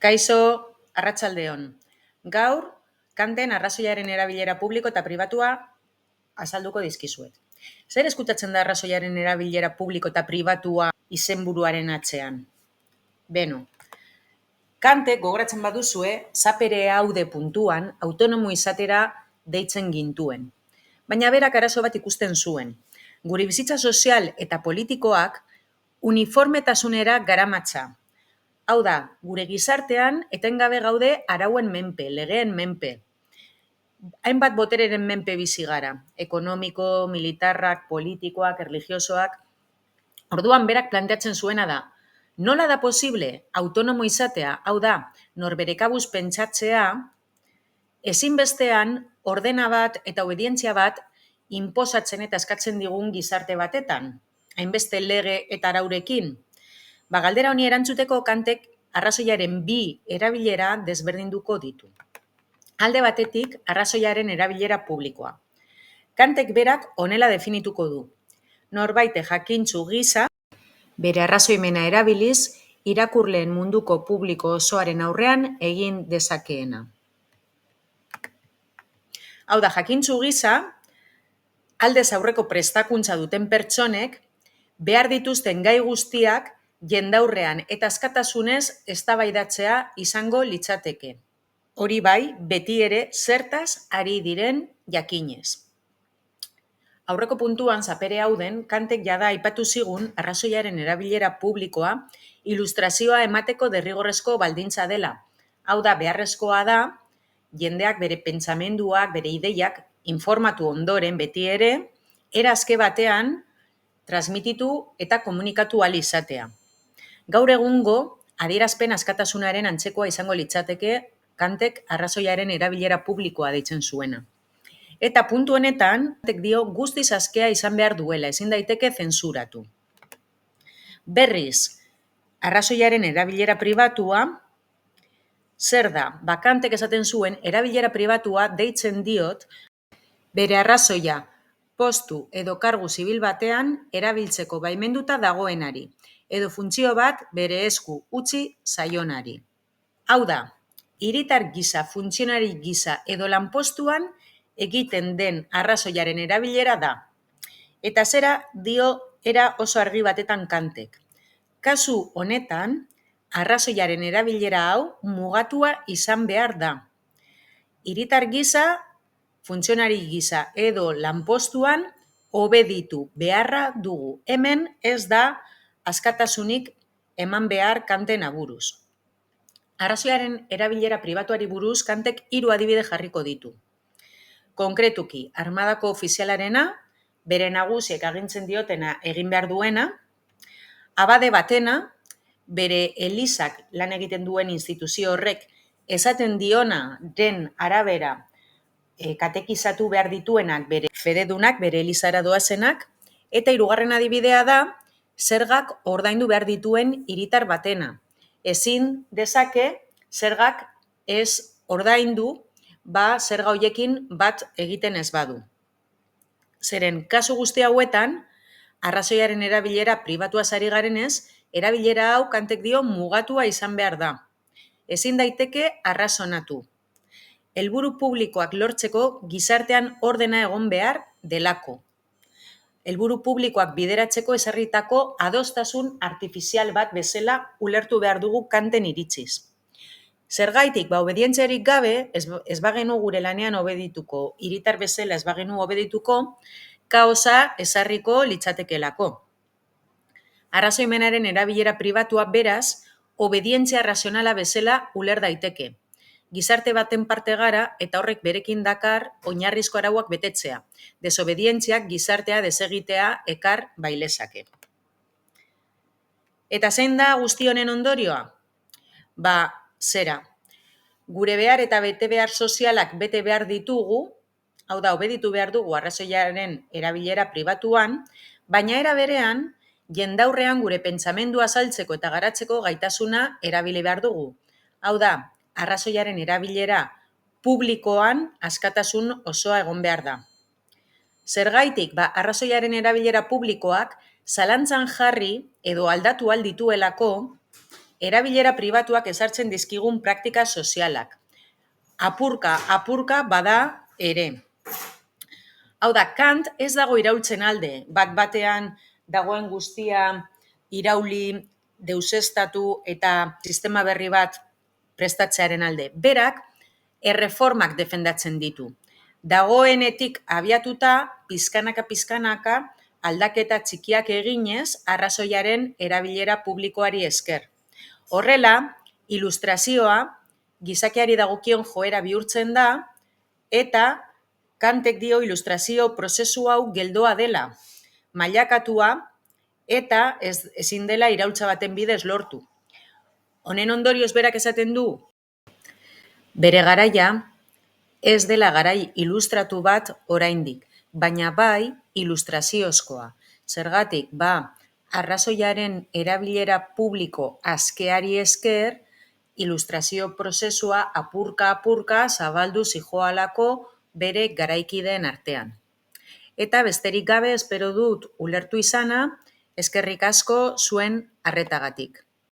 Kaixo, arratsaldeon. Gaur, kanten arrazoiaren erabilera publiko eta pribatua azalduko dizkizuet. Zer eskutatzen da arrazoiaren erabilera publiko eta pribatua izenburuaren atzean? Beno, Kantek gogoratzen baduzue, zapere haude puntuan autonomo izatera deitzen gintuen. Baina berak arazo bat ikusten zuen. Gure bizitza sozial eta politikoak uniformetasunera garamatza. Hau da, gure gizartean etengabe gaude arauen menpe, legeen menpe. Hainbat botereren menpe bizi gara, ekonomiko, militarrak, politikoak, erlijiosoak. Orduan berak planteatzen zuena da, nola da posible autonomo izatea, hau da, norbere kabuz pentsatzea, ezinbestean ordena bat eta obedientzia bat inposatzen eta eskatzen digun gizarte batetan, hainbeste lege eta araurekin. Galdera honi erantzuteko Kantek arrazoiaren bi erabilera desberdinduko ditu. Alde batetik, arrazoiaren erabilera publikoa. Kantek berak honela definituko du. Norbaite jakintsu gisa, bere arrazoimena erabiliz, irakurleen munduko publiko osoaren aurrean egin dezakeena. Hau da, jakintsu gisa, aldez aurreko prestakuntza duten pertsonek, behar dituzten gai guztiak jendaurrean eta askatasunez eztabaidatzea izango litzateke. Hori bai, beti ere zertaz ari diren jakinez. Aurreko puntuan, zapere hauden, Kantek jada aipatu zigun arrazoiaren erabilera publikoa ilustrazioa emateko derrigorrezko baldintza dela. Hau da, beharrezkoa da, jendeak bere pentsamenduak, bere ideiak informatu ondoren beti ere, era aske batean transmititu eta komunikatu ahal izatea. Gaur egungo, adierazpen askatasunaren antzekoa izango litzateke Kantek arrazoiaren erabilera publikoa deitzen zuena. Eta puntu honetan, Kantek dio guztiz askea izan behar duela, ezin daiteke zentsuratu. Berriz, arrazoiaren erabilera pribatua, zer da? Kantek esaten zuen, erabilera pribatua deitzen diot, bere arrazoia postu edo kargu zibil batean erabiltzeko baimenduta dagoenari, edo funtzio bat bere esku utzi zaionari. Hau da, hiritar gisa, funtzionari gisa edo lanpostuan egiten den arrazoiaren erabilera da. Eta zera dio era oso argi batetan Kantek. Kasu honetan, arrazoiaren erabilera hau mugatua izan behar da. Hiritar gisa, funtzionari gisa edo lanpostuan obeditu beharra dugu. Hemen ez da askatasunik eman behar Kanten aburuz. Arrazoiaren erabilera pribatuari buruz Kantek 3 adibide jarriko ditu. Konkretuki, armadako ofizialarena, bere nagusiek agintzen diotena egin behar duena, abade batena, bere elizak lan egiten duen instituzio horrek esaten diona den arabera katekizatu behar dituenak bere fededunak, bere elizara doazenak, eta 3. adibidea da, zergak ordaindu behar dituen hiritar batena. Ezin dezake zergak ez ordaindu, zerga hoiekin bat egiten ez badu. Zeren, kasu guzti hauetan, arrazoiaren erabilera pribatuaz ari garenez, erabilera hau Kantek dio mugatua izan behar da. Ezin daiteke arrazonatu. Helburu publikoak lortzeko gizartean ordena egon behar delako. Helburu publikoak bideratzeko ezarritako adostasun artifizial bat bezala ulertu behar dugu Kanten iritziz. Zergaitik, obedientziarik gabe, ez bagenu gure lanean obedituko, hiritar bezala ez bagenu obedituko, kaosa ezarriko litzatekelako. Arrazoimenaren erabilera pribatua beraz, obedientzia razionala bezala uler daiteke. Gizarte baten parte gara eta horrek berekin dakar oinarrizko arauak betetzea. Desobedientziak gizartea desegitea ekar bailezake. Eta zein da guzti honen ondorioa? Zera, gure behar eta bete behar sozialak bete behar ditugu, hau da, obeditu behar dugu arrazoiaren erabilera pribatuan, baina era berean, jendaurrean gure pentsamendua azaltzeko eta garatzeko gaitasuna erabili behar dugu. Hau da, arrazoiaren erabilera publikoan askatasun osoa egon behar da. Zergaitik, arrazoiaren erabilera publikoak zalantzan jarri edo aldatu ahal dituelako erabilera pribatuak ezartzen dizkigun praktika sozialak. Apurka bada ere. Hau da, Kant ez dago iraultzen alde, bat-batean dagoen guztia irauli, deuseztatu eta sistema berri bat prestatzearen alde. Berak, erreformak defendatzen ditu. Dagoenetik abiatuta, pizkanaka, aldaketa txikiak eginez, arrazoiaren erabilera publikoari esker. Horrela, ilustrazioa gizakiari dagokion joera bihurtzen da, eta Kantek dio ilustrazio prozesu hau geldoa dela, mailakatua eta ezin dela iraultza baten bidez lortu. Honen ondorioz berak esaten du, bere garaia ez dela garai ilustratu bat oraindik, baina bai ilustraziozkoa. Zergatik, arrazoiaren erabilera publiko askeari esker, ilustrazio prozesua apurka zabaldu zijoalako bere garaikideen artean. Eta besterik gabe espero dut ulertu izana, eskerrik asko zuen arretagatik.